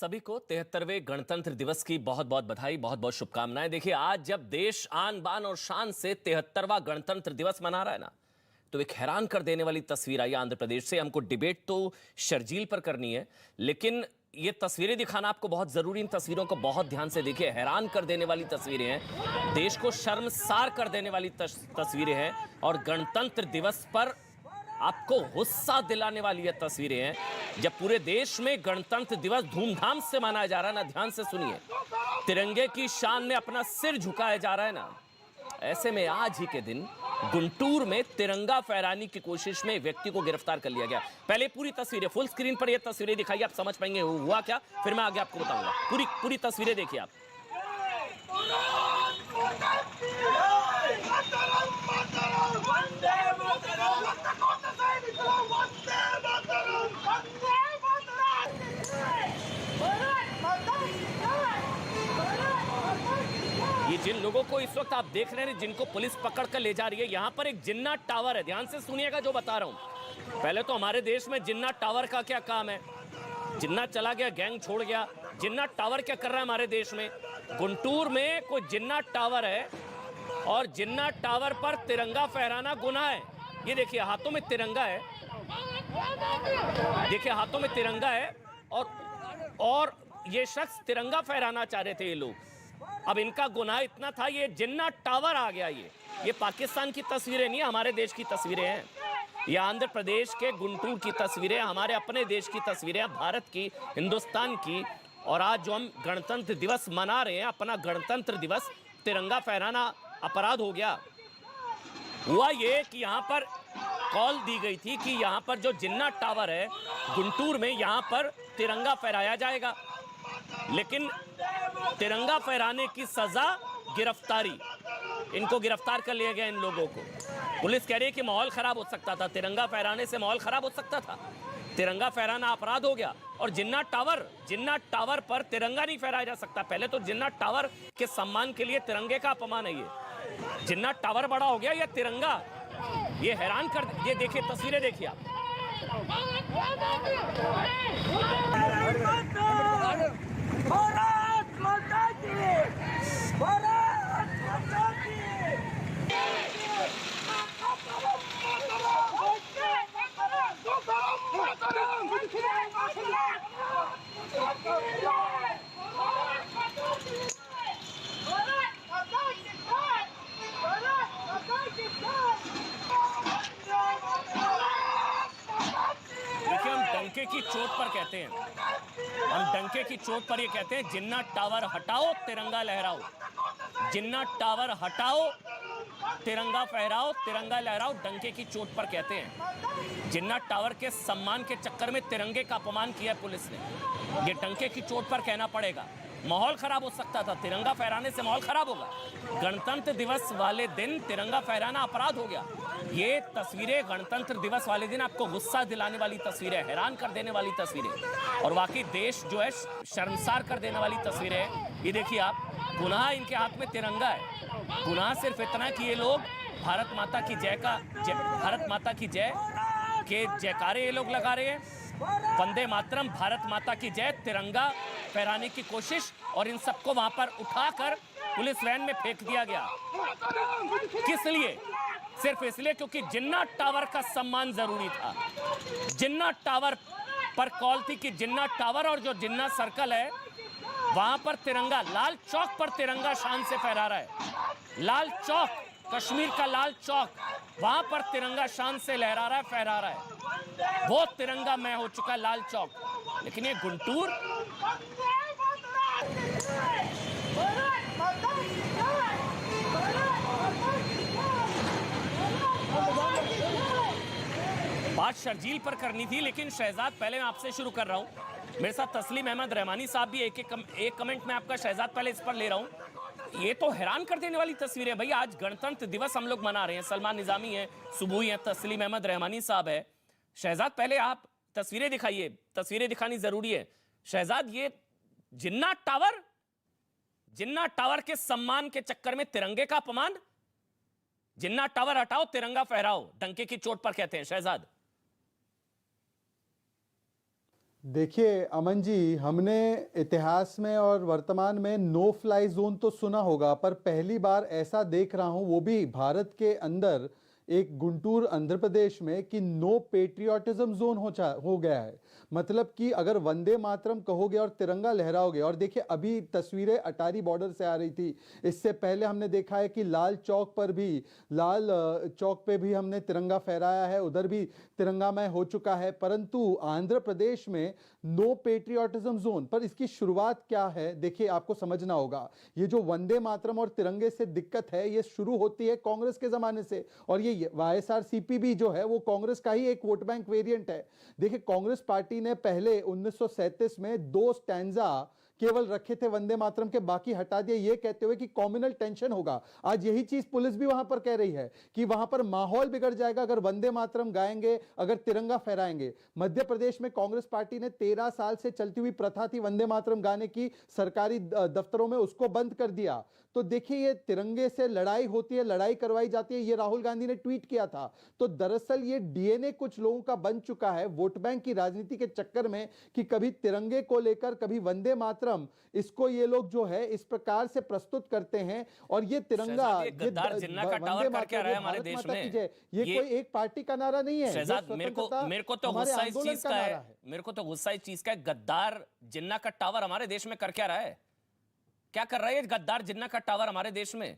सभी को 73वें गणतंत्र दिवस की बहुत बहुत बधाई, बहुत बहुत शुभकामनाएं। देखिए, आज जब देश आन बान और शान से 73वां गणतंत्र दिवस मना रहा है ना, तो एक हैरान कर देने वाली तस्वीर आई आंध्र प्रदेश से। हमको डिबेट तो शर्जील पर करनी है, लेकिन ये तस्वीरें दिखाना आपको बहुत जरूरी। इन तस्वीरों को बहुत ध्यान से देखिए, हैरान कर देने वाली तस्वीरें हैं, देश को शर्मसार कर देने वाली तस्वीरें हैं, और गणतंत्र दिवस पर आपको गुस्सा दिलाने वाली ये तस्वीरें हैं। जब पूरे देश में गणतंत्र दिवस धूमधाम से मनाया जा रहा है ना, ध्यान से सुनिए, तिरंगे की शान में अपना सिर झुकाया जा रहा है ना, ऐसे में आज ही के दिन गुंटूर में तिरंगा फहराने की कोशिश में व्यक्ति को गिरफ्तार कर लिया गया। पहले पूरी तस्वीरें फुल स्क्रीन पर ये तस्वीरें दिखाइए, आप समझ पाएंगे हुआ क्या, फिर मैं आगे आपको बताऊंगा। पूरी तस्वीरें देखिए आप। ये जिन लोगों को इस वक्त आप देख रहे हैं, जिनको पुलिस पकड़ कर ले जा रही है, यहां पर एक जिन्ना टावर है। ध्यान से सुनिएगा जो बता रहा हूं। पहले तो हमारे देश में जिन्ना टावर का क्या काम है, जिन्ना चला गया, गैंग छोड़ गया, जिन्ना टावर क्या कर रहा है हमारे देश में। गुंटूर में कोई जिन्ना टावर है और जिन्ना टावर पर तिरंगा फहराना गुनाह है। ये देखिए हाथों में तिरंगा है, देखिए हाथों में तिरंगा है, और ये शख्स तिरंगा फहराना चाह रहे थे ये लोग। अब इनका गुनाह इतना था, ये जिन्ना टावर आ गया। ये पाकिस्तान की तस्वीरें नहीं, हमारे देश की तस्वीरें हैं। ये आंध्र प्रदेश के गुंटूर की तस्वीरें, हमारे अपने देश की तस्वीरें, भारत की, हिंदुस्तान की। और आज जो हम गणतंत्र दिवस मना रहे हैं, अपना गणतंत्र दिवस, तिरंगा फहराना अपराध हो गया। हुआ ये कि यहाँ पर कॉल दी गई थी कि यहाँ पर जो जिन्ना टावर है गुंटूर में, यहाँ पर तिरंगा फहराया जाएगा, लेकिन तिरंगा फहराने की सजा गिरफ्तारी। इनको गिरफ्तार कर लिया गया, इन लोगों को। पुलिस कह रही है कि माहौल खराब हो सकता था, तिरंगा फहराने से माहौल खराब हो सकता था, तिरंगा फहराना अपराध हो गया। और जिन्ना टावर पर तिरंगा नहीं फहराया जा सकता। पहले तो जिन्ना टावर के सम्मान के लिए तिरंगे का अपमान है ये। जिन्ना टावर बड़ा हो गया या तिरंगा, ये हैरान कर। ये देखिए तस्वीरें देखिए आप। भारत माता की, भारत माता की। देखिए, हम डंके की चोट पर कहते हैं, हम डंके की चोट पर ये कहते हैं, जिन्ना टावर हटाओ, तिरंगा लहराओ। जिन्ना टावर हटाओ, तिरंगा फहराओ, तिरंगा लहराओ, डंके की चोट पर कहते हैं। जिन्ना टावर के सम्मान के चक्कर में तिरंगे का अपमान किया पुलिस ने, ये डंके की चोट पर कहना पड़ेगा। माहौल खराब हो सकता था, तिरंगा फहराने से माहौल खराब होगा। गणतंत्र दिवस वाले दिन तिरंगा फहराना अपराध हो गया। ये तस्वीरें गणतंत्र दिवस वाले दिन आपको गुस्सा दिलाने वाली तस्वीरें, हैरान कर देने वाली तस्वीरें, और वाकई देश जो है शर्मसार कर देने वाली तस्वीरें। ये देखिए आप, गुनाह इनके हाथ में तिरंगा है। गुनाह सिर्फ इतना कि ये लोग भारत माता की जय भारत माता की जय के जयकारे ये लोग लगा रहे हैं। वंदे मातरम, भारत माता की जय, तिरंगा फहराने की कोशिश, और इन सबको वहां पर उठाकर पुलिस वैन में फेंक दिया गया। किस लिए? सिर्फ इसलिए क्योंकि जिन्ना टावर का सम्मान जरूरी था। जिन्ना टावर पर कॉल थी कि जिन्ना टावर और जो जिन्ना सर्कल है वहां पर तिरंगा, लाल चौक पर तिरंगा शान से फहरा रहा है। लाल चौक, कश्मीर का लाल चौक, वहां पर तिरंगा शान से लहरा रहा है, फहरा रहा है। वो तिरंगा मैं हो चुका लाल चौक। लेकिन ये गुंटूर, बात शर्जील पर करनी थी, लेकिन शहजाद पहले मैं आपसे शुरू कर रहा हूं। मेरे साथ तस्लीम अहमद रहमानी साहब भी एक कमेंट में आपका शहजाद पहले इस पर ले रहा हूं। ये तो हैरान कर देने वाली तस्वीरें भाई। आज गणतंत्र दिवस हम लोग मना रहे हैं, सलमान निजामी है, सुबुई है, तस्लीम अहमद रहमानी साहब है। शहजाद पहले आप तस्वीरें दिखाइए, तस्वीरें दिखानी जरूरी है। शहजाद, ये जिन्ना टावर के सम्मान के चक्कर में तिरंगे का अपमान। जिन्ना टावर हटाओ, तिरंगा फहराओ, डंके की चोट पर कहते हैं। शहजाद, देखिए अमन जी, हमने इतिहास में और वर्तमान में नो फ्लाई जोन तो सुना होगा, पर पहली बार ऐसा देख रहा हूं, वो भी भारत के अंदर एक गुंटूर आंध्र प्रदेश में, कि नो पेट्रियोटिज्म जोन हो गया है। मतलब कि अगर वंदे मातरम कहोगे और तिरंगा लहराओगे, और देखिए अभी तस्वीरें अटारी बॉर्डर से आ रही थी, इससे पहले हमने देखा है कि लाल चौक पर भी, लाल चौक पे भी हमने तिरंगा फहराया है, उधर भी तिरंगामय हो चुका है। परंतु आंध्र प्रदेश में नो पेट्रियोटिज्म जोन पर इसकी शुरुआत क्या है, देखिए आपको समझना होगा। ये जो वंदे मातरम और तिरंगे से दिक्कत है, ये शुरू होती है कांग्रेस के जमाने से, और ये वाईएसआरसीपी भी जो है वो कांग्रेस का ही एक वोट बैंक वेरिएंट है। देखिए कांग्रेस पार्टी ने पहले 1937 में 2 स्टैंजा केवल रखे थे वंदे मातरम के, बाकी हटा दिए, ये कहते हुए कि कम्युनल टेंशन होगा। आज यही चीज पुलिस भी वहां पर कह रही है कि वहां पर माहौल बिगड़ जाएगा अगर वंदे मातरम गाएंगे, अगर तिरंगा फहराएंगे। मध्य प्रदेश में कांग्रेस पार्टी ने 13 साल से चलती हुई प्रथा थी वंदे मातरम गाने की, सरकारी दफ्तरों में उसको बंद कर दिया। तो देखिए ये तिरंगे से लड़ाई होती है, लड़ाई करवाई जाती है, ये राहुल गांधी ने ट्वीट किया था। तो दरअसल ये डीएनए कुछ लोगों का बन चुका है वोट बैंक की राजनीति के चक्कर में, कि कभी तिरंगे को लेकर, कभी वंदे मातरम, इसको ये लोग जो है इस प्रकार से प्रस्तुत करते हैं। और ये तिरंगा, ये गद्दार जिन्ना का टावर कर क्या रहा है हमारे देश में, ये कोई एक पार्टी का नारा नहीं है। शहजाद, मेरे को तो गुस्सा इस चीज का है, मेरे को तो गुस्सा इस चीज का है, गद्दार जिन्ना का टावर हमारे देश में कर क्या रहा है? क्या कर रहा है गद्दार जिन्ना का टावर हमारे देश में?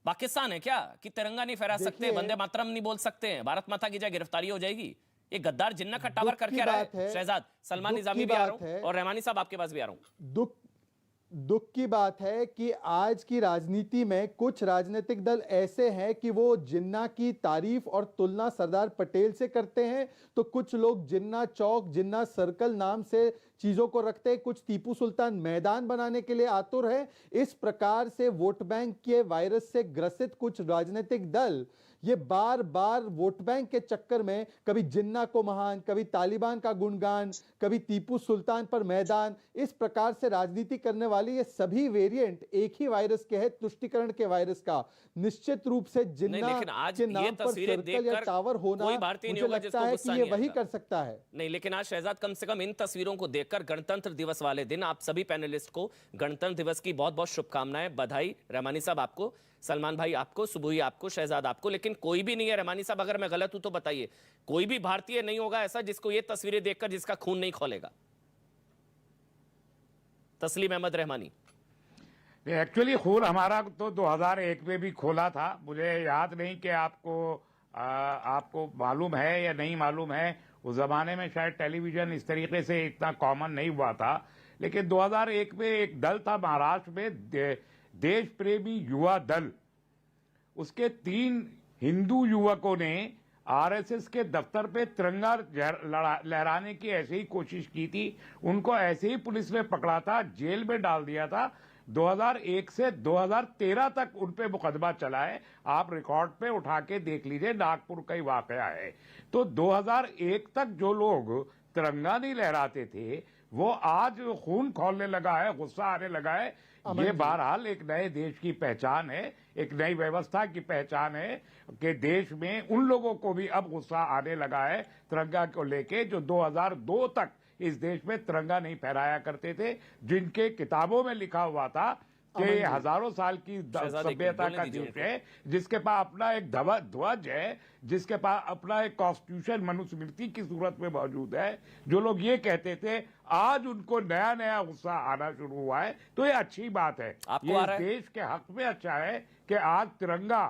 पाकिस्तान है क्या कि तिरंगा नहीं फहरा सकते, वंदे मातरम नहीं बोल सकते हैं, भारत माता की जय गिरफ्तारी हो जाएगी? ये गद्दार जिन्ना का टावर कर क्या रहा है? शहजाद, सलमान निजामी भी आ रहा हूं, और रहमानी साहब आपके पास भी आ रहा हूं। दुख की बात है कि आज की राजनीति में कुछ राजनीतिक दल ऐसे हैं कि वो जिन्ना की तारीफ और तुलना सरदार पटेल से करते हैं, तो कुछ लोग जिन्ना चौक, जिन्ना सर्कल नाम से चीजों को रखते हैं, कुछ टीपू सुल्तान मैदान बनाने के लिए आतुर है। इस प्रकार से वोट बैंक के वायरस से ग्रसित कुछ राजनीतिक दल ये बार बार वोट बैंक के चक्कर में कभी जिन्ना को महान, कभी तालिबान का गुणगान, कभी टीपू सुल्तान पर मैदान, इस प्रकार से राजनीति करने वाली ये सभी वेरिएंट एक ही वायरस के हैं, तुष्टिकरण के वायरस का। निश्चित रूप से जिन्ना के नाम पर सर्कल या टावर होना, मुझे लगता है कि ये वही कर सकता है। नहीं, लेकिन आज शहजाद कम से कम इन तस्वीरों को देखकर गणतंत्र दिवस वाले दिन आप सभी पैनलिस्ट को गणतंत्र दिवस की बहुत बहुत शुभकामनाएं, बधाई। रहमानी साहब आपको, सलमान भाई आपको, सुबुही आपको, शहजाद आपको। लेकिन कोई भी नहीं है, रहमानी साहब अगर मैं गलत हूं तो बताइए, कोई भी भारतीय नहीं होगा ऐसा जिसको ये तस्वीरें देखकर जिसका खून नहीं खौलेगा? तस्लीम अहमद रहमानी। एक्चुअली खून हमारा तो 2001 में भी खोला था, मुझे याद नहीं कि आपको मालूम है या नहीं मालूम है। उस जमाने में शायद टेलीविजन इस तरीके से इतना कॉमन नहीं हुआ था, लेकिन 2001 में एक दल था महाराष्ट्र में, देश प्रेमी युवा दल, उसके 3 हिंदू युवकों ने आरएसएस के दफ्तर पे तिरंगा लहराने की ऐसे ही कोशिश की थी। उनको ऐसे ही पुलिस ने पकड़ा था, जेल में डाल दिया था। 2001 से 2013 तक उन पे मुकदमा चला है, आप रिकॉर्ड पे उठा के देख लीजिए, नागपुर का ही वाकया है। तो 2001 तक जो लोग तिरंगा नहीं लहराते थे वो आज खून खौलने लगा है, गुस्सा आने लगा है। ये बहरहाल एक नए देश की पहचान है, एक नई व्यवस्था की पहचान है कि देश में उन लोगों को भी अब गुस्सा आने लगा है तिरंगा को लेके, जो 2002 तक इस देश में तिरंगा नहीं फहराया करते थे, जिनके किताबों में लिखा हुआ था कि ये हजारों साल की सभ्यता का देश है, जिसके पास अपना एक ध्वज है, जिसके पास अपना एक कॉन्स्टिट्यूशन मनुस्मृति की सूरत में मौजूद है। जो लोग ये कहते थे, आज उनको नया नया गुस्सा आना शुरू हुआ है, तो ये अच्छी बात है। ये देश के हक में अच्छा है कि आज तिरंगा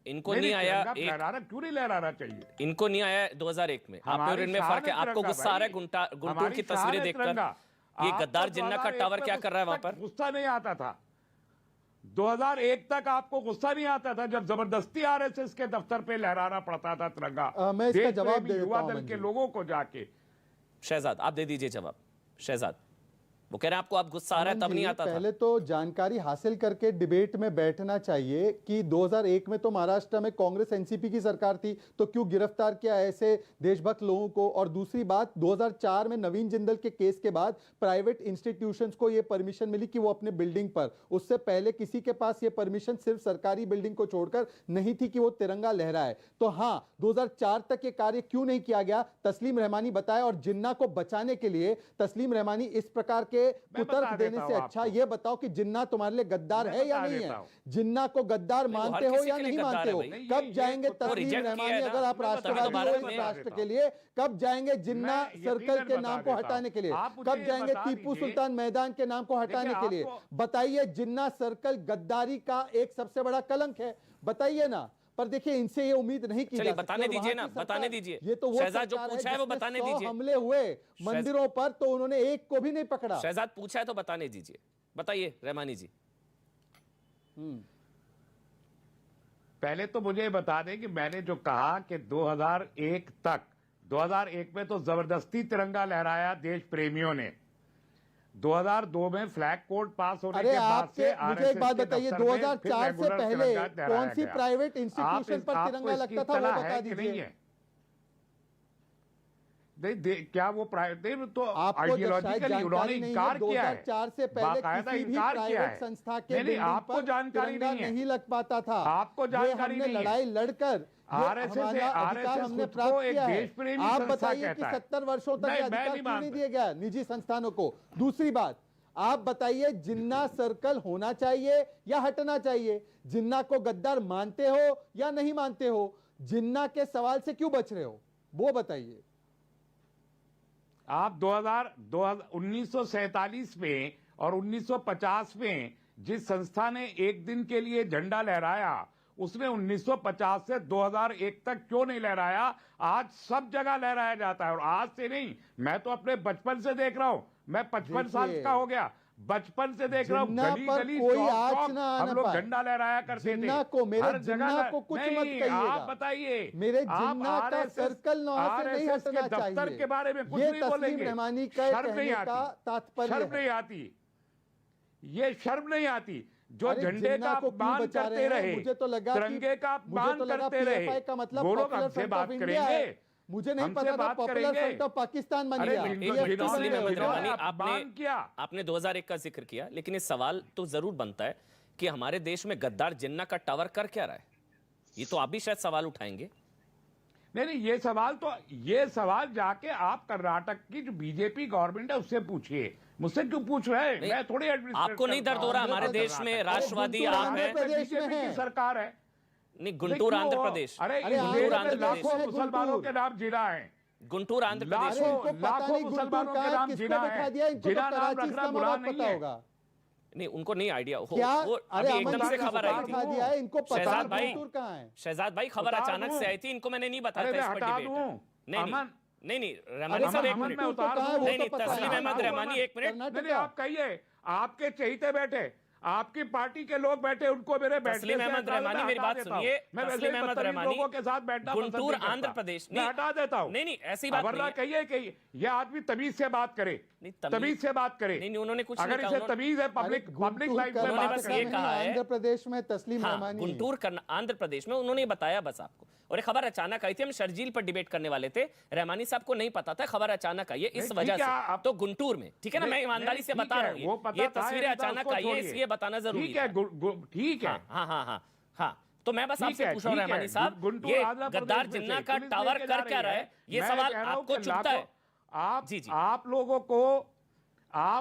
इनको नहीं आया, क्यों नहीं लहराना चाहिए? इनको नहीं आया 2001 में, आप और इनमें फर्क है। आपको गुस्सा आ रहा है गुंटूर की तस्वीरें देखकर? ये गद्दार जिन्ना का टावर क्या कर रहा है वहां पर? गुस्सा नहीं आता था 2001 तक, आपको गुस्सा नहीं आता था जब जबरदस्ती आरएसएस के दफ्तर पे लहराना पड़ता था तिरंगा। मैं इसका जवाब दे युवा दल के लोगों को जाके। शहजाद आप दे दीजिए जवाब। शहजाद वो कह रहे हैं आपको अब गुस्सा आ रहा है, तब नहीं आता था। पहले तो जानकारी हासिल करके डिबेट में बैठना चाहिए कि 2001 में तो महाराष्ट्र में कांग्रेस एनसीपी की सरकार थी, तो क्यों गिरफ्तार किया ऐसे देशभक्त लोगों को। और दूसरी बात, 2004 में नवीन जिंदल के केस के बाद प्राइवेट इंस्टीट्यूशंस को यह परमिशन मिली कि वो अपने बिल्डिंग पर, उससे पहले किसी के पास यह परमिशन सिर्फ सरकारी बिल्डिंग को छोड़कर नहीं थी कि वो तिरंगा लहराए। तो हां, 2004 तक ये कार्य क्यों नहीं किया गया, तस्लीम रहमानी बताया। और जिन्ना को बचाने के लिए तस्लीम रहमानी इस प्रकार के कुतर्क देने से अच्छा ये बताओ कि जिन्ना तुम्हारे लिए गद्दार है या नहीं है। जिन्ना को गद्दार मानते हो या नहीं मानते हो। कब जाएंगे तस्लीम रहमानी, अगर आप राष्ट्रवादी हो इस राष्ट्र के लिए, कब जाएंगे जिन्ना सर्कल के नाम को हटाने के लिए, कब जाएंगे टीपू सुल्तान मैदान के नाम को हटाने के लिए। बताइए, जिन्ना सर्कल गद्दारी का एक सबसे बड़ा कलंक है, बताइए ना। पर देखिए, इनसे ये उम्मीद नहीं की चलिए जा सकती। बताने दीजिए ना, बताने दीजिए। ये तो वो शहजाद जो पूछा है वो बताने दीजिए। हमले हुए मंदिरों पर तो उन्होंने एक को भी नहीं पकड़ा। शहजाद पूछा है तो बताने दीजिए, बताइए रहमानी जी। पहले तो मुझे बता दें कि मैंने जो कहा कि 2001 तक, 2001 में तो जबरदस्ती तिरंगा लहराया देश प्रेमियों ने। 2002 में फ्लैग कोड पास होने के बाद से मुझे एक बात बताइए, 2004 से पहले कौन सी प्राइवेट इंस्टीट्यूशन पर तिरंगा लगता था, वो बता दीजिए। क्या वो प्राइवेट तो आइडियोलॉजिकली उन्होंने इनकार किया है, 2004 से पहले किसी भी प्राइवेट संस्था के बिल्डिंग आपको जानकारी नहीं लग पाता था। आपको जानकारी नहीं है। लड़ाई लड़कर अधिकार हमने प्राप्त किया है। आप बताइए कि 70 वर्षों तक अधिकार क्यों नहीं दिया गया निजी संस्थानों को। दूसरी बात, आप बताइए, जिन्ना सर्कल होना चाहिए या हटना चाहिए। जिन्ना को गद्दार मानते हो या नहीं मानते हो। जिन्ना के सवाल से क्यों बच रहे हो, वो बताइए। आप 1947 में और 1950 में जिस संस्था ने एक दिन के लिए झंडा लहराया, उसने 1950 से 2001 तक क्यों नहीं लहराया। आज सब जगह लहराया जाता है, और आज से नहीं, मैं तो अपने बचपन से देख रहा हूं। मैं 55 साल का हो गया, बचपन से देख रहा हूं। गली गली हम लोग झंडा लहराया करते थे। हर जगह को कुछ मत कहिएगा। आप बताइए, मेरे जिन्ना का सर्कल नहीं हटना चाहिए। दफ्तर के बारे में कुछ नहीं बोलेंगे। शर्म नहीं आती, ये शर्म नहीं आती। जो झंडे का अपमान करते रहे, मुझे तो लगा तिरंगे का अपमान करते रहे, का मतलब वो लोग हमसे बात करेंगे। मुझे नहीं पता था पॉपुलर फ्रंट ऑफ पाकिस्तान बन गया। आपने 2001 का जिक्र किया, लेकिन ये सवाल तो जरूर बनता है कि हमारे देश में गद्दार जिन्ना का टावर कर क्या रहा है। ये तो आप भी शायद सवाल उठाएंगे। नहीं, ये सवाल जाके आप कर्नाटक की जो बीजेपी गवर्नमेंट है उससे पूछिए, मुझसे क्यों पूछ रहे हैं। मैं थोड़ी आपको नहीं दर्द हो रहा, हमारे देश में राष्ट्रवादी आप है, बीजेपी की सरकार है। नहीं, गुंटूर आंध्र प्रदेश, अरे गुंटूर आंध्र प्रदेश मुसलमानों के नाम जिला है। गुंटूर आंध्र प्रदेश, लाखों मुसलमानों के नाम जिला है। जिला नाम रखना बुरा नहीं है। नहीं, उनको नहीं आइडिया हो। वो अभी एकदम से खबर आई थी। इनको शहजाद भाई खबर अचानक से आई थी, इनको मैंने नहीं बताया था इस पर डिबेट। नहीं रहमानी साहब, एक मिनट। नहीं, तस्लीम अहमद रहमानी, एक मिनट। आप कहिए, आपके चहेते बैठे, आपकी पार्टी के लोग बैठे, उनको मेरे तस्लीम अहमद रहमानी, मेरी बात सुनिए। तस्लीम अहमद रहमानी लोगों के साथ बैठना गुंटूर आंध्र प्रदेश, मैं हटा देता हूं। नहीं ऐसी बात नहीं है। कहिए कि यह आदमी तमीज से बात करे, तमीज से बात करे। नहीं, उन्होंने कुछ अगर इसे तमीज है पब्लिक लाइफ में उन्होंने बस ये कहा है आंध्र प्रदेश में तस्लीम रहमानी, गुंटूर आंध्र प्रदेश में, उन्होंने बताया बस आपको। और ये खबर अचानक आई थी, हम शर्जील पर डिबेट करने वाले थे, रहमानी साहब को नहीं पता था, खबर अचानक आई है इस वजह से। तो गुंटूर में, ठीक है ना, मैं ईमानदारी से बता रहा हूँ, ये तस्वीरें अचानक आई है, इसलिए बताना जरूरी है। ठीक है, हाँ। तो मैं बस आपसे पूछ रहा हूँ रहमानी साहब, ये गद्दार जिन्ना का टावर कर क्या रहा है, ये सवाल आपको चुभता है? आप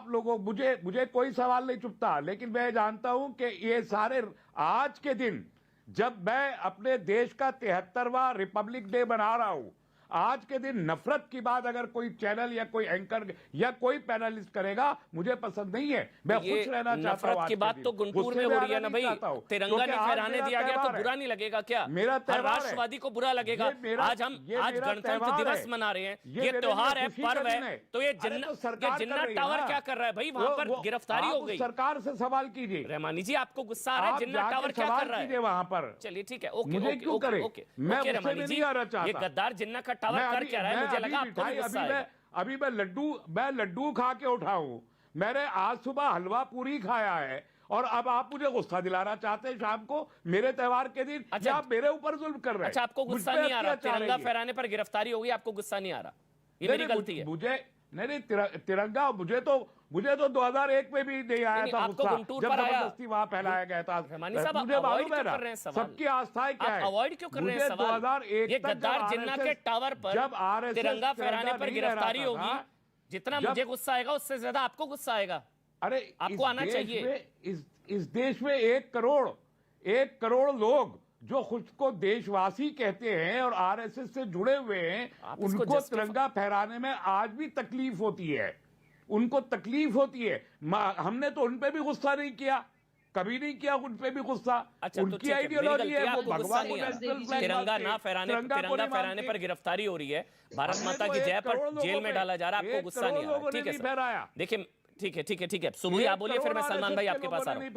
लोगों मुझे कोई सवाल नहीं चुभता, लेकिन मैं जानता हूं कि ये सारे आज के दिन, जब मैं अपने देश का 73वां रिपब्लिक डे मना रहा हूं, आज के दिन नफरत की बात अगर कोई चैनल या कोई एंकर या कोई पैनलिस्ट करेगा, मुझे पसंद नहीं है। मैं खुश रहना चाहता हूं। नफरत की बात तो गुंटूर में हो रही है ना भाई, तिरंगा नहीं फहराने दिया गया तो बुरा नहीं लगेगा क्या? मेरा राष्ट्रवादी को बुरा लगेगा? आज गणतंत्र दिवस मना रहे हैं, ये त्योहार है, पर्व है, तो ये जिन्ना टावर क्या कर रहा है भाई? वहां पर गिरफ्तारी हो गई। सरकार से सवाल कीजिए। रहमानी जी, आपको गुस्सा आ रहा है, जिन्ना टावर क्या कर रहा है वहां पर? चलिए ठीक है, ओके। रहमानी जी, ये गद्दार जिन्ना टावर कर क्या रहा है? मुझे लगा आपको भी गुस्सा है। अभी मैं लड्डू खा के उठा हूं। मैंने आज सुबह हलवा पूरी खाया है और अब आप मुझे गुस्सा दिलाना चाहते हैं शाम को मेरे त्योहार के दिन। अच्छा, आप मेरे ऊपर जुल्म कर रहे हैं। अच्छा, आपको मुझ गुस्सा पे नहीं आ रहा, अत्याचार तिरंगा है ये। फहराने पर गिरफ्तारी होगी, आपको गुस्सा नहीं आ रहा, ये नहीं, मेरी नहीं, गलती है। मुझे नहीं तिरंगा मुझे तो 2001 में भी नहीं आया नहीं, था आपको गुस्सा, गुंटूर जब पर आया। जबरदस्ती वहां फैलाया गया था। रहमानी साहब, मुझे आप मालूम अवॉइड है क्यों ना कर रहे हैं सवाल? सबकी आस्थाएं क्या आप है। अवॉइड क्यों कर रहे हैं मुझे सवाल? 2001 ये तक गद्दार जिन्ना के टावर पर जब आरएसएस तिरंगा फहराने पर नहीं लहराता गिरफ्तारी था, होगी, जितना जब- मुझे गुस्सा आएगा उससे ज्यादा आपको गुस्सा आएगा। अरे आपको आना चाहिए। इस देश में 1 करोड़ लोग जो खुद को देशवासी कहते हैं और आरएसएस से जुड़े हुए हैं, आप इसको उनको justify- तिरंगा फहराने में आज भी तकलीफ होती है। उनको तकलीफ होती है। हमने तो उन पे भी गुस्सा नहीं किया, कभी नहीं किया उन पे भी गुस्सा। अच्छा, तो उनकी ठीक है, मेरी आइडियोलॉजी गलती है, वो आपको गुस्सा भगवान नहीं को आ नेशनल रहा। फ्लैग तिरंगा मानते ना हैं, फहराने तिरंगा को तिरंगा नहीं फहराने मानते। पर गिरफ्तारी हो रही है, भारत हमने माता तो की जय 1 करोड़ पर लोगों जेल में पे- डाला जा रहा है, आपको 1 गुस्सा करोड़ नहीं आ रहा। लोगों ने ठीक है नहीं सर, फहराया। देखिए ठीक है सुबुई आप बोलिए, फिर मैं सलमान भाई आपके पास आ रहा हूँ।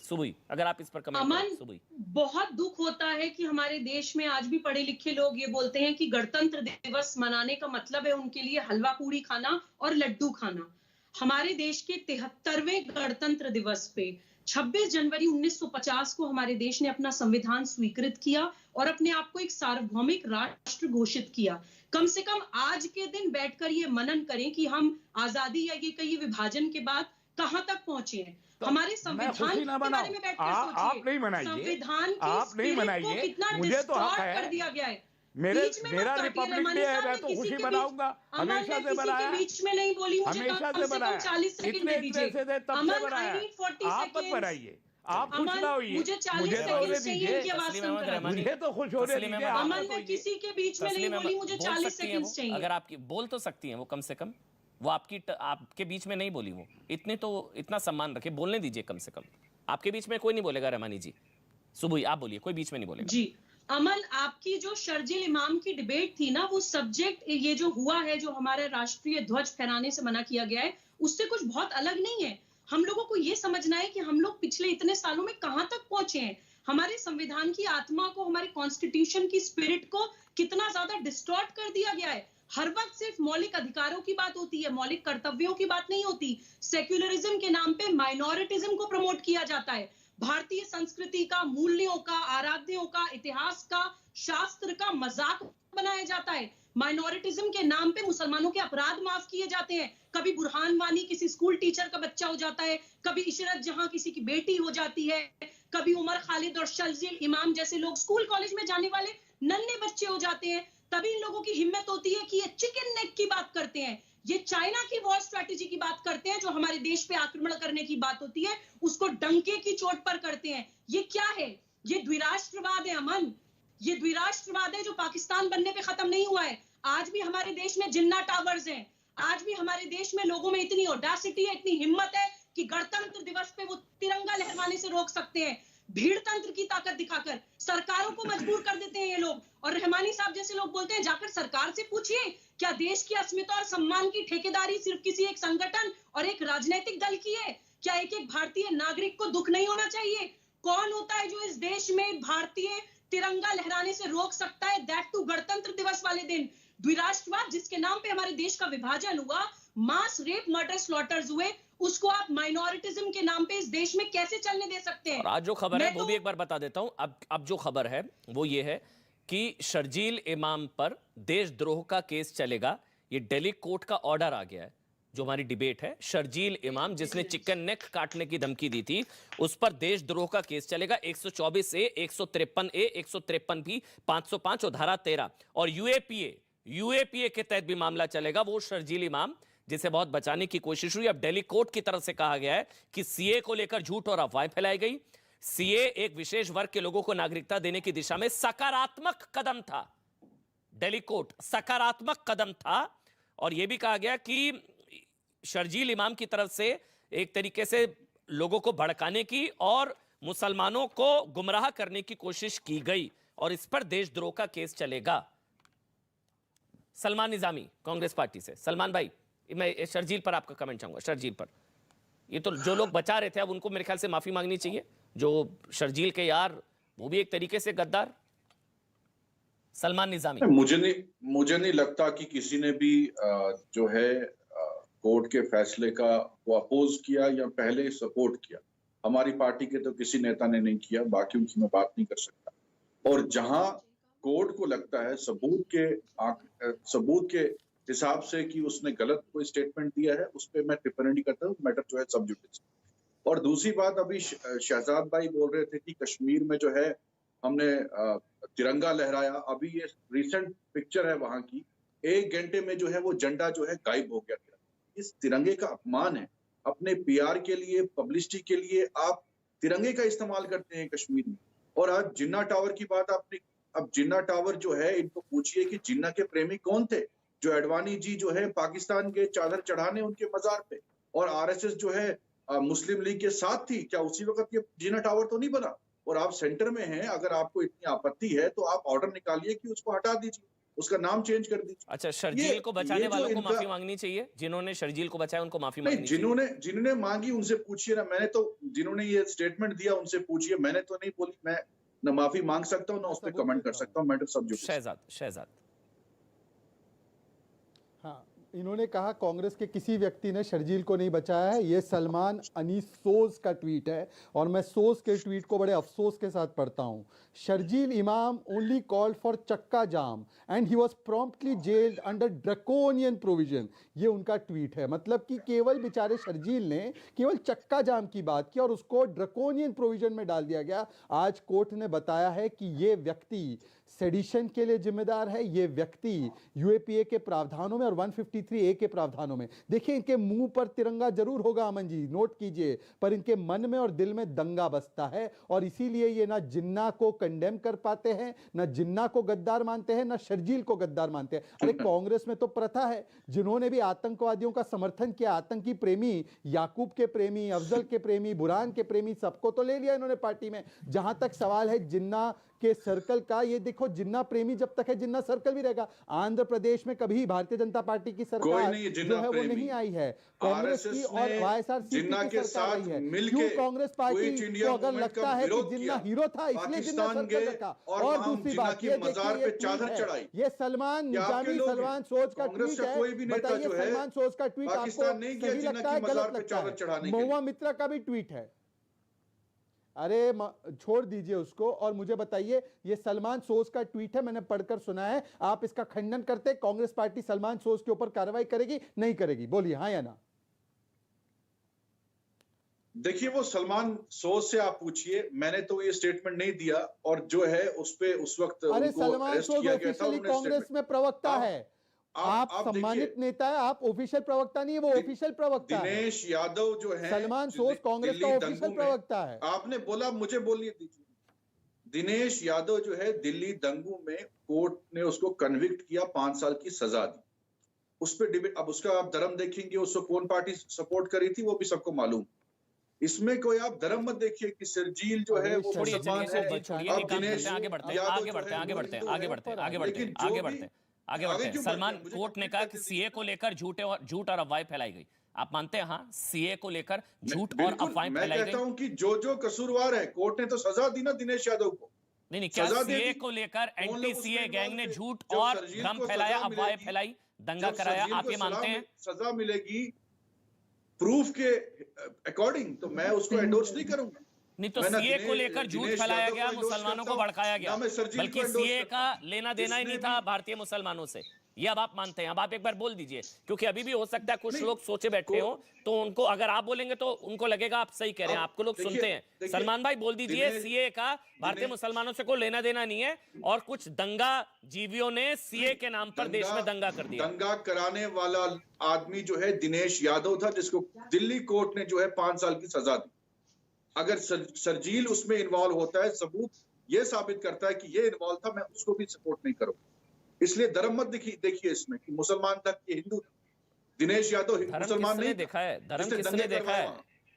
सुबुई अगर आप इस पर कमेंट अमन, करें। सुबुई, बहुत दुख होता है कि हमारे देश में आज भी पढ़े लिखे लोग ये बोलते हैं कि गणतंत्र दिवस मनाने का मतलब है उनके लिए हलवा पूरी खाना और लड्डू खाना। हमारे देश के 73वें गणतंत्र दिवस पे 26 जनवरी 1950 को हमारे देश ने अपना संविधान स्वीकृत किया और अपने आप को एक सार्वभौमिक राष्ट्र घोषित किया। कम से कम आज के दिन बैठकर ये मनन करें कि हम आजादी या ये कहिए विभाजन के बाद कहां तक पहुंचे हैं। हमारे संविधान के बारे में बैठकर सोचिए। आप नहीं मनाइए, संविधान की आप नहीं स्पिरिट को मनाइए, कितना मुझे तो हक डिस्टॉर्ट है। कर दिया गया है। मेरा बीच में मत काटिए, रिपब्लिक रहमानी डे है, साहब मैं ने तो किसी खुशी के बीच- मनाऊंगा, अमन हमेशा ने से किसी बनाया, के बीच में नहीं बोली, मुझे हमेशा कम से से कम बनाया, 40 सेकंड इतने दे दीजिए। से तब से अमन, बनाया। I need 40 आप मत seconds। बनाइए, आप खुश अमन, ना होइए, मुझे 40 मुझे तो सेकंड होने चाहिए दीजिए, इनकी आवाज तस्लीम कम अहमद करा रहमानी। मुझे तो खुश होने तस्लीम दीजिए। अहमद, आप अमन, मत मैं होइए। किसी के बीच में नहीं तस्लीम बोली, अहमद मुझे बोल 40 सकती हैं सेकंड वो, चाहिए। अगर आपकी बोल तो सकती हैं वो, कम से कम वो आपके बीच में नहीं बोली, वो इतना सम्मान रखे, बोलने दीजिए कम से कम। आपके बीच में कोई नहीं बोलेगा रहमानी जी। सुबुई आप बोलिए, कोई बीच में नहीं बोलेगा। जी अमन, आपकी जो शर्जील इमाम की डिबेट थी ना, वो सब्जेक्ट ये जो हुआ है, जो हमारे राष्ट्रीय ध्वज फहराने से मना किया गया है, उससे कुछ बहुत अलग नहीं है। हम लोगों को ये समझना है कि हम लोग पिछले इतने सालों में कहां तक पहुंचे हैं। हमारे संविधान की आत्मा को, हमारे कॉन्स्टिट्यूशन की स्पिरिट को कितना ज्यादा डिस्टॉर्ट कर दिया गया है। हर वक्त सिर्फ मौलिक अधिकारों की बात होती है, मौलिक कर्तव्यों की बात नहीं होती। सेक्युलरिज्म के नाम पे माइनॉरिटिज्म को प्रमोट किया जाता है। भारतीय संस्कृति का, मूल्यों का, आराध्यों का, इतिहास का, शास्त्र का मजाक बनाया जाता है। माइनॉरिटिज्म के नाम पे मुसलमानों के अपराध माफ किए जाते हैं। कभी बुरहान वानी किसी स्कूल टीचर का बच्चा हो जाता है, कभी इशरत जहां किसी की बेटी हो जाती है, कभी उमर खालिद और शर्जील इमाम जैसे लोग स्कूल कॉलेज में जाने वाले नन्हे बच्चे हो जाते हैं। तभी इन लोगों की हिम्मत होती है कि ये चिकन नेक की बात करते हैं, ये चाइना की वॉर स्ट्रेटेजी की बात करते हैं, जो हमारे देश पे आक्रमण करने की बात होती है उसको डंके की चोट पर करते हैं। ये क्या है? ये द्विराष्ट्रवाद है अमन, ये द्विराष्ट्रवाद है जो पाकिस्तान बनने पे खत्म नहीं हुआ है। आज भी हमारे देश में जिन्ना टावर्स हैं, आज भी हमारे देश में लोगों में इतनी ऑडासिटी है, इतनी हिम्मत है कि गणतंत्र दिवस पे वो तिरंगा लहराने से रोक सकते हैं। भीड़ तंत्र की ताकत दिखाकर सरकारों को मजबूर कर देते हैं ये लोग। और रहमानी साहब जैसे लोग बोलते हैं जाकर सरकार से पूछिए, क्या देश की अस्मिता और सम्मान की ठेकेदारी सिर्फ किसी एक संगठन और एक राजनीतिक दल की है? क्या एक एक भारतीय नागरिक को दुख नहीं होना चाहिए? कौन होता है जो इस देश में भारतीय तिरंगा लहराने से रोक सकता है, दैट टू गणतंत्र दिवस वाले दिन? द्विराष्ट्रवाद जिसके नाम पे हमारे देश का विभाजन हुआ, मास रेप, मर्डर, स्लॉटर्स हुए, उसको आप माइनॉरिटिज्म के नाम पे इस देश में कैसे चलने दे सकते हैं? और आज जो खबर है वो भी एक बार बता देता हूं। अब जो खबर है वो ये है कि शर्जील इमाम पर देशद्रोह का केस चलेगा। ये दिल्ली कोर्ट का ऑर्डर आ गया है। जो हमारी डिबेट है, शर्जील इमाम जिसने चिकन नेक काटने की धमकी दी थी, उस पर देशद्रोह का केस चलेगा। 124 ए, 153 ए, 153 बी, 505 और धारा 13 और यूएपीए के तहत भी मामला चलेगा। वो शर्जील इमाम जिसे बहुत बचाने की कोशिश हुई। अब दिल्ली कोर्ट की तरफ से कहा गया है कि सीए को लेकर झूठ और अफवाहें फैलाई गई। सीए एक विशेष वर्ग के लोगों को नागरिकता देने की दिशा में सकारात्मक कदम था। दिल्ली कोर्ट सकारात्मक कदम था। और यह भी कहा गया कि शर्जील इमाम की तरफ से एक तरीके से लोगों को भड़काने की और मुसलमानों को गुमराह करने की कोशिश की गई और इस पर देशद्रोह का केस चलेगा। सलमान निजामी कांग्रेस पार्टी से। सलमान भाई, मैं शर्जील पर आपका कमेंट चाहूंगा। शर्जील पर ये तो जो लोग बचा रहे थे, अब उनको मेरे ख्याल से माफी मांगनी चाहिए। जो शर्जील के यार, वो भी एक तरीके से गद्दार। सलमान निजामी। मुझे नहीं लगता कि किसी ने भी जो है कोर्ट के फैसले का वो अपोज किया या पहले सपोर्ट किया। हमारी पार्टी के तो किसी नेता ने नहीं किया, बाकियों की मैं बात नहीं कर सकता। और जहां कोर्ट को लगता है सबूत के हिसाब से कि उसने गलत कोई स्टेटमेंट दिया है, उस पर मैं टिप्पणी नहीं करता हूँ। मैटर जो है सब जुडिस। और दूसरी बात, अभी शहजाद भाई बोल रहे थे कि कश्मीर में जो है हमने तिरंगा लहराया। अभी ये रिसेंट पिक्चर है वहां की, 1 घंटे में जो है वो झंडा जो है गायब हो गया। इस तिरंगे का अपमान है। अपने पीआर के लिए, पब्लिसिटी के लिए आप तिरंगे का इस्तेमाल करते हैं कश्मीर में। और आज जिन्ना टावर की बात आपने, अब जिन्ना टावर जो है, इनको पूछिए कि जिन्ना के प्रेमी कौन थे जो अडवाणी जी जो है पाकिस्तान के चादर चढ़ाने उनके मजार पे, और आरएसएस जो है मुस्लिम लीग के साथ थी, क्या उसी वक्त ये जिन्ना टावर तो नहीं बना? और आप सेंटर में हैं, अगर आपको इतनी आपत्ति है तो आप ऑर्डर निकालिए कि उसको हटा दीजिए, उसका नाम चेंज कर दीजिए। अच्छा, शर्जील को बचाने वालों को माफी मांगनी चाहिए, जिन्होंने शर्जील को बचाया उनको माफी मांगनी चाहिए। जिन्होंने मांगी उनसे पूछिए ना। मैंने तो, जिन्होंने ये स्टेटमेंट दिया उनसे पूछिए, मैंने तो नहीं बोली। मैं न माफी मांग सकता हूँ, ना उस पर कमेंट कर सकता हूँ। मैटर सब जुडिस। शहजाद हाँ, इन्होंने कहा कांग्रेस के किसी व्यक्ति ने शर्जील को नहीं बचाया है। ये सलमान अनीस सोज का ट्वीट है और मैं सोज के ट्वीट को बड़े अफसोस के साथ पढ़ता हूं। शर्जील इमाम only called for chakka jam and he was promptly jailed under draconian provision. ये उनका ट्वीट है। मतलब कि केवल बेचारे शर्जील ने केवल चक्का जाम की बात की और उसको ड्रैकोनियन प्रोविजन में डाल दिया गया। आज कोर्ट ने बताया है कि ये व्यक्ति सेडिशन के लिए जिम्मेदार है। ये व्यक्ति यूएपीए के प्रावधानों में और 153A के प्रावधानों में, देखिए इनके मुंह पर तिरंगा जरूर होगा अमन जी, नोट कीजिए, पर इनके मन में और दिल में दंगा बसता है। और इसीलिए ये ना जिन्ना को कंडेम कर पाते हैं, ना जिन्ना को गद्दार मानते हैं, ना शर्जील को गद्दार मानते हैं। अरे कांग्रेस में तो प्रथा है, जिन्होंने भी आतंकवादियों का समर्थन किया, आतंकी प्रेमी, याकूब के प्रेमी, अफजल के प्रेमी, बुरहान के प्रेमी, सबको तो ले लिया इन्होंने पार्टी में। जहां तक सवाल है जिन्ना के सर्कल का, ये देखो जिन्ना प्रेमी जब तक है जिन्ना सर्कल भी रहेगा। आंध्र प्रदेश में कभी भारतीय जनता पार्टी की सरकार जो है वो नहीं आई है, कांग्रेस की और वाईएसआरसीपी की सरकार आई है। क्यों कांग्रेस पार्टी को अगर लगता है कि जिन्ना हीरो था इसलिए जिन्ना सर्कल रखा? और दूसरी बात ये देखिए, ये सलमान निजामी, सलमान सोच का ट्वीट है। बताइए सलमान सोच का ट्वीट आपको सही लगता है, गलत लगता है? महुआ मित्रा का भी ट्वीट है। अरे छोड़ दीजिए उसको और मुझे बताइए, ये सलमान सोज का ट्वीट है, मैंने पढ़कर सुना है। आप इसका खंडन करते, कांग्रेस पार्टी सलमान सोज के ऊपर कार्रवाई करेगी नहीं करेगी? बोलिए हाँ या ना। देखिए, वो सलमान सोज से आप पूछिए, मैंने तो ये स्टेटमेंट नहीं दिया। और जो है उस पे उस वक्त अरे सलमान सोज ऑफिशियली कांग्रेस में प्रवक्ता है। आप सम्मानित नेता है, आप ऑफिशियल प्रवक्ता नहीं है, वो ऑफिशियल प्रवक्ता है। दिनेश यादव जो है, सलमान सोज कांग्रेस का ऑफिशियल प्रवक्ता है। आपने बोला, मुझे बोलने दीजिए। दिनेश यादव जो है, दिल्ली दंगों में कोर्ट ने उसको कन्विक्ट किया, 5 साल की सजा दी। उस पर डिबेट, अब उसका आप धर्म देखेंगे, उसको कौन पार्टी सपोर्ट करी थी वो भी सबको मालूम। इसमें कोई आप धर्म मत देखिए कि शर्जील जो है वो मुसलमान है। आगे बढ़ते हैं। सलमान, कोर्ट ने कहा कि सीए को लेकर झूठ और अफवाहें फैलाई गई। आप मानते हैं? हाँ, सीए को लेकर झूठ और अफवाहें फैलाई गई। मैं कहता हूं कि जो कसूरवार है, कोर्ट ने तो सजा दी ना दिनेश यादव को। नहीं, क्या सीए को लेकर एंटी सीए गैंग ने झूठ और भ्रम फैलाया, अफवाहें फैलाई, दंगा कराया? आप ये मानते हैं? सजा मिलेगी प्रूफ के अकॉर्डिंग, तो मैं उसको एंडोर्स नहीं करूंगा। नहीं तो सीए को लेकर झूठ फैलाया गया, मुसलमानों को भड़काया गया, बल्कि सीए का लेना देना ही नहीं था भारतीय मुसलमानों से। ये अब आप मानते हैं? अब आप एक बार बोल दीजिए, क्योंकि अभी भी हो सकता है कुछ लोग सोचे बैठे हो, तो उनको अगर आप बोलेंगे तो उनको लगेगा आप सही कह रहे हैं, आपको लोग सुनते हैं। सलमान भाई बोल दीजिए, सीए का भारतीय मुसलमानों से कोई लेना देना नहीं है और कुछ दंगा जीवियों ने सीए के नाम पर देश में दंगा कर दिया। दंगा कराने वाला आदमी जो है दिनेश यादव था, जिसको दिल्ली कोर्ट ने जो है 5 साल की सजा दी। अगर शर्जील उसमें इन्वॉल्व होता है, सबूत ये साबित करता है कि ये इन्वॉल्व था, मैं उसको भी सपोर्ट नहीं करूंगा। इसलिए धर्म मत देखिए इसमें कि मुसलमान था कि हिंदू। दिनेश यादव मुसलमान नहीं देखा है, धर्म किसने देखा है?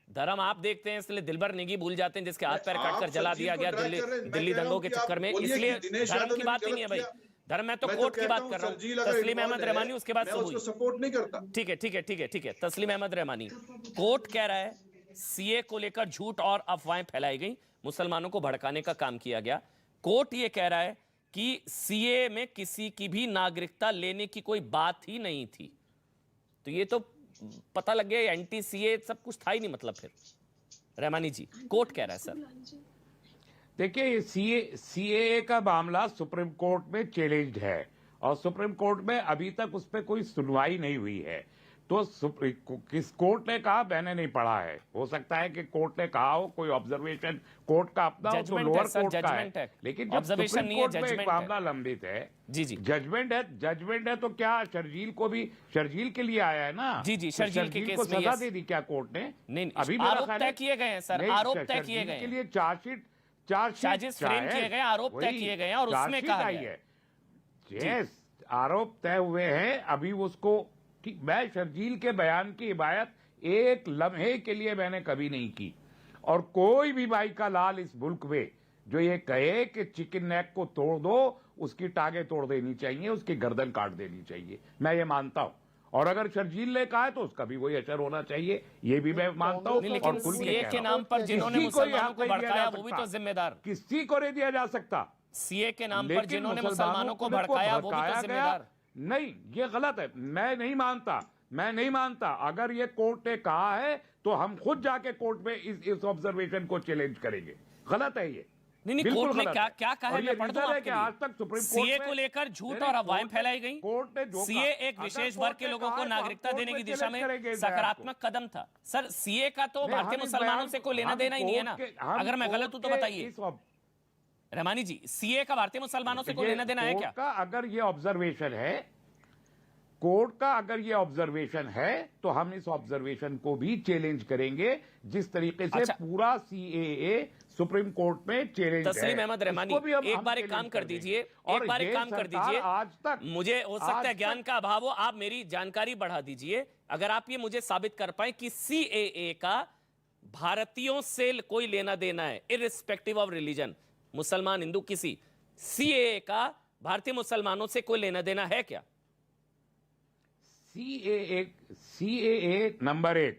धर्म आप देखते हैं, इसलिए दिलबर निगी भूल जाते हैं, जिसके हाथ पैर काटकर जला दिया गया दिल्ली दंगों के चक्कर में। इसलिए धर्म की बात ही नहीं है भाई, धर्म मैं तो कोर्ट की बात कर रहा हूँ। तस्लीम अहमद रहमानी, उसके बाद सपोर्ट नहीं करता। ठीक है। तस्लीम अहमद रहमानी, कोर्ट कह रहा है सीए को लेकर झूठ और अफवाहें फैलाई गई, मुसलमानों को भड़काने का काम किया गया। कोर्ट ये कह रहा है कि सीए में किसी की भी नागरिकता लेने की कोई बात ही नहीं थी। तो ये तो पता लग गया एंटी सीए सब कुछ था ही नहीं, मतलब फिर रहमानी जी कोर्ट कह रहा है सर। देखिए, सीएए का मामला सुप्रीम कोर्ट में चैलेंज्ड है और सुप्रीम कोर्ट में अभी तक उस पर कोई सुनवाई नहीं हुई है। तो किस कोर्ट ने कहा मैंने नहीं पढ़ा है, हो सकता है कि कोर्ट ने कहा हो, कोई ऑब्जर्वेशन कोर्ट का अपना हो तो लोअर कोर्ट का है, लेकिन जब सुप्रीम कोर्ट में एक मामला लंबित है, जी जी जजमेंट है तो क्या शर्जील को भी, शर्जील के लिए आया है ना, जी जी, शर्जील के केस को में सजा दे दी क्या कोर्ट ने? नहीं, अभी आरोप तय किए गए हैं सर, आरोप तय किए गए के हैं, लिए चार्जशीट फ्रेम किए गए, आरोप तय किए गए हैं और उसमें कहा गया है आरोप तय हुए हैं। अभी उसको ठीक, मैं शर्जील के बयान की हिमायत एक लम्हे के लिए मैंने कभी नहीं की, और कोई भी भाई का लाल इस मुल्क में जो ये कहे कि चिकन नेक को तोड़ दो, उसकी टांगे तोड़ देनी चाहिए, उसकी गर्दन काट देनी चाहिए, मैं ये मानता हूं। और अगर शर्जील ने कहा है तो उसका भी वही असर होना चाहिए, ये भी मैं मानता हूं। लेकिन सीए के नाम पर जिन्होंने मुसलमानों को भड़काया वो भी तो जिम्मेदार, किसी को नहीं दिया जा सकता। सीए के नाम पर जिन्होंने मुसलमानों को भड़काया वो भी तो जिम्मेदार। नहीं, ये गलत है, मैं नहीं मानता। अगर ये कोर्ट ने कहा है तो हम खुद जाके कोर्ट में इस ऑब्जर्वेशन को चैलेंज करेंगे। गलत है ये। नहीं, कोर्ट ने क्या कहा है, मैं पढ़ दूं आपके लिए। आज तक सुप्रीम कोर्ट सीए को लेकर झूठ और अफवाहें फैलाई गई। कोर्ट ने जो सीए एक विशेष वर्ग के लोगों को नागरिकता देने की दिशा में सकारात्मक कदम था। सर, सीए का तो भारतीय मुसलमानों से कोई लेना देना ही नहीं है ना, अगर मैं गलत हूं तो बताइए रहमानी जी, सीए का भारतीय मुसलमानों से कोई लेना देना है क्या? कोर्ट का अगर ये ऑब्जर्वेशन है तो हम इस ऑब्जर्वेशन को भी चैलेंज करेंगे, जिस तरीके से अच्छा। पूरा सीएए सुप्रीम कोर्ट में चैलेंज है। तस्लीम अहमद रहमानी, एक बार एक काम कर दीजिए, आज तक मुझे हो सकता है ज्ञान का अभाव हो, आप मेरी जानकारी बढ़ा दीजिए। अगर आप ये मुझे साबित कर पाए कि सीएए का भारतीयों से कोई लेना देना है, इररिस्पेक्टिव ऑफ रिलीजन, मुसलमान हिंदू किसी, सीएए का भारतीय मुसलमानों से कोई लेना देना है क्या? सीएए नंबर 1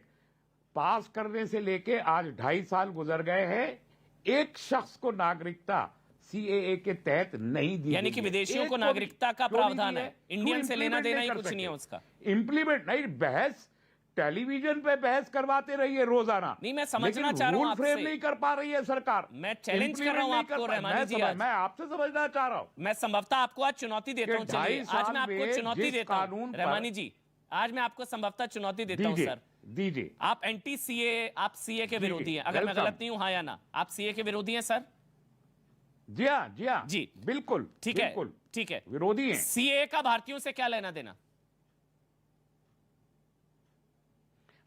पास करने से लेके आज 2.5 साल गुजर गए हैं, एक शख्स को नागरिकता सीएए के तहत नहीं दी, यानी कि विदेशियों को नागरिकता का प्रावधान है, इंडियन से लेना देना ही कुछ नहीं है उसका। इंप्लीमेंट नहीं, बहस टेलीविजन पे बहस करवाते रहिए रोजाना। नहीं, मैं समझना चाह रहा हूं आपसे, फ्रेम नहीं कर पा रही है सरकार। मैं चैलेंज कर रहा हूं आपको रहमानी जी, मैं आपसे समझना चाह रहा हूं। मैं संभवतः आपको आज चुनौती देता हूं। चलिए, आज मैं आपको चुनौती देता हूं रहमानी जी, आज मैं आपको संभवतः चुनौती देता हूं सर। दीजिए। आप एंटी सीए, आप सीए के विरोधी हैं, अगर मैं गलत नहीं हूं, हाँ या ना? आप सीए के विरोधी हैं सर? जी हाँ जी, बिल्कुल ठीक है, विरोधी हैं। सीए का भारतीयों से क्या लेना देना?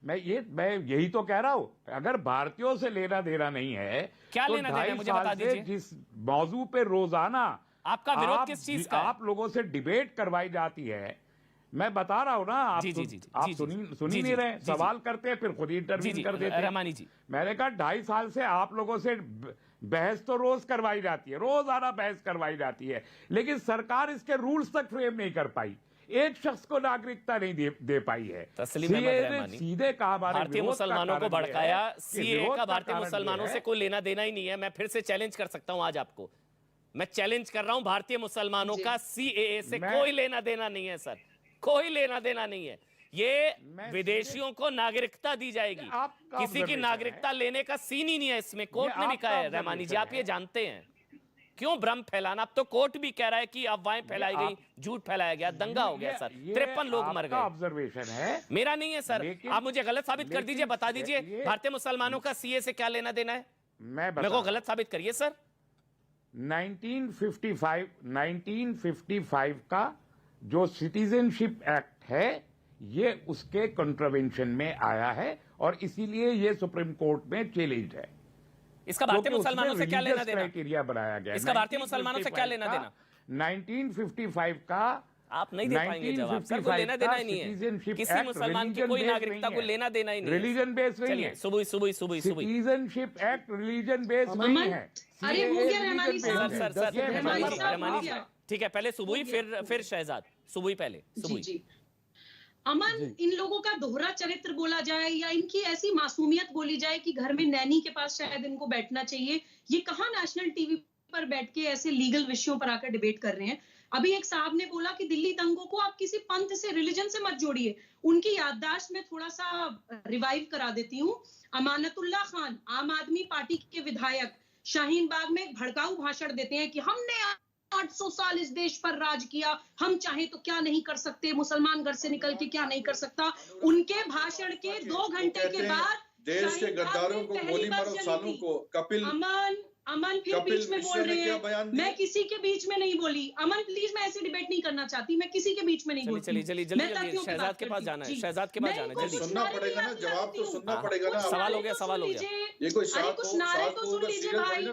मैं यही तो कह रहा हूं, अगर भारतीयों से लेना देना नहीं है, क्या तो लेना देना है मुझे बता दीजिए। जिस मौजू पे रोजाना आपका विरोध किस चीज का है? आप लोगों से डिबेट करवाई जाती है, मैं बता रहा हूं ना, आप सुन ही नहीं रहे, सवाल करते हैं फिर खुद ही इंटरव्यू कर देते हैं। रहमानी जी, मैंने कहा 2.5 साल से आप लोगों से बहस तो रोज करवाई जाती है, रोजाना बहस करवाई जाती है, लेकिन सरकार इसके रूल्स तक फ्रेम नहीं कर पाई, एक शख्स को नागरिकता नहीं दे पाई है। तस्लीम अहमद रहमानी, सीधे कहा भारतीय मुसलमानों को भड़काया, सीए का भारतीय मुसलमानों से कोई लेना देना ही नहीं है। मैं फिर से चैलेंज कर सकता हूं आज आपको, मैं चैलेंज कर रहा हूं, भारतीय मुसलमानों का सीएए से कोई लेना देना नहीं है सर, कोई लेना देना नहीं है। ये विदेशियों को नागरिकता दी जाएगी, किसी की नागरिकता लेने का सीन ही नहीं है इसमें, कोर्ट ने भी कहा है। रहमानी जी, आप ये जानते हैं, क्यों भ्रम फैलाना? अब तो कोर्ट भी कह रहा है कि अफवाहें फैलाई गई, झूठ फैलाया गया, दंगा हो गया सर, 53 लोग मर गए। ऑब्जर्वेशन है, मेरा नहीं है सर, आप मुझे गलत साबित कर दीजिए, बता दीजिए भारतीय मुसलमानों का सीए से क्या लेना देना है, मेरे को गलत साबित करिए सर। 1955 का जो सिटीजनशिप एक्ट है, ये उसके कंट्रावेंशन में आया है और इसीलिए ये सुप्रीम कोर्ट में चैलेंज है। इसका भारतीय मुसलमानों से क्या लेना देना? क्राइटेरिया बनाया गया, इसका भारतीय मुसलमानों से क्या लेना देना? 1955 का आप नहीं दे पाएंगे जवाब सर, कोई लेना देना ही नहीं है, किसी मुसलमान की कोई नागरिकता को लेना देना ही नहीं है, रिलीजन बेस्ड नहीं है। सुबह सिटीजनशिप एक्ट रिलीजन बेस्ड नहीं है। अरे हो गया रहमानी साहब, सर, ठीक है, पहले सुबुई फिर शहजाद, सुबुई पहले, सुबुई जी। अमन, इन लोगों का दोहरा चरित्र बोला जाए या इनकी ऐसी मासूमियत बोली जाए कि घर में नैनी के पास शायद इनको बैठना चाहिए, ये कहाँ नेशनल टीवी पर बैठ के ऐसे लीगल विषयों पर आकर डिबेट कर रहे हैं। अभी एक साहब ने बोला कि दिल्ली दंगों को आप किसी पंथ से, रिलीजन से मत जोड़िए। उनकी याददाश्त में थोड़ा सा रिवाइव करा देती हूँ। अमानतुल्लाह खान, आम आदमी पार्टी के विधायक, शाहीन बाग में एक भड़काऊ भाषण देते हैं कि हमने 800 साल इस देश पर राज किया, हम चाहे तो क्या नहीं कर सकते, मुसलमान घर से निकल के क्या नहीं कर सकता। उनके भाषण के 2 घंटे के बाद देश के गद्दारों को गोली मारो, सालों को। कपिल अमन फिर बीच में बोल रहे हैं, मैं किसी के बीच में नहीं बोली। अमन प्लीज, मैं ऐसे डिबेट नहीं करना चाहती, मैं किसी के बीच में नहीं बोलती। चलिए शहजाद के पास जाना है, शहजाद के पास जाना है, जल्दी सुनना पड़ेगा ना, जवाब तो सुनना पड़ेगा ना। सवाल हो गया। ये कोई कुछ नारे तो सुन लीजिए भाई।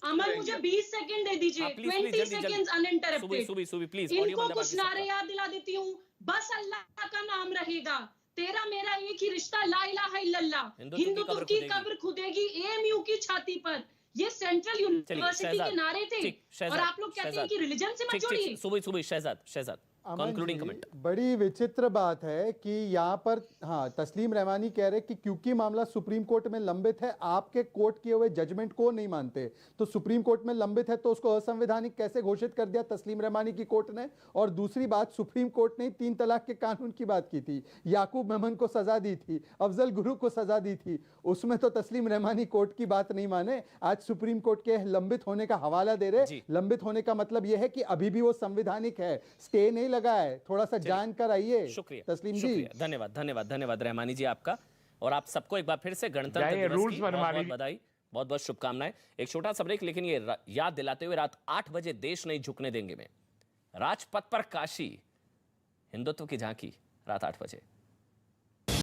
अमन मुझे 20 सेकंड दे दीजिए, 20 सेकंड अनइंटरप्टेड। प्लीज इनको कुछ नारे याद दिला देती हूँ। बस अल्लाह का नाम रहेगा, तेरा मेरा एक ही रिश्ता, ला इलाहा इल्लल्लाह, हिंदुत्व की कब्र खुदेगी एएमयू की छाती पर। ये सेंट्रल यूनिवर्सिटी के नारे थे और आप लोग कहते हैं कि रिलीजन से मत जोड़िए। सुबह शहजाद कंक्लूडिंग कमेंट। बड़ी विचित्र बात है कि यहाँ पर हाँ तस्लीम रहमानी कह रहे कि क्योंकि मामला सुप्रीम कोर्ट में लंबित है, आपके कोर्ट किए हुए जजमेंट को नहीं मानते, तो सुप्रीम कोर्ट में लंबित है तो उसको असंवैधानिक कैसे घोषित कर दिया तस्लीम रहमानी की कोर्ट ने। और दूसरी बात, सुप्रीम कोर्ट ने 3 तलाक के कानून की बात की थी, याकूब मेमन को सजा दी थी, अफजल गुरु को सजा दी थी, उसमें तो तस्लीम रहमानी कोर्ट की बात नहीं माने। आज सुप्रीम कोर्ट के लंबित होने का हवाला दे रहे। लंबित होने का मतलब यह है कि अभी भी वो संवैधानिक है, स्टे नहीं लगा है। थोड़ा सा जान कर आइए। शुक्रिया तस्लीम जी, धन्यवाद रहमानी जी आपका। और आप सबको एक बार फिर से गणतंत्र दिवस की बहुत बधाई, बहुत बहुत शुभकामनाएं। एक छोटा सा ब्रेक, लेकिन ये याद दिलाते हुए रात 8 बजे देश नहीं झुकने देंगे में राजपथ पर काशी, हिंदुत्व की झांकी, रात 8 बजे।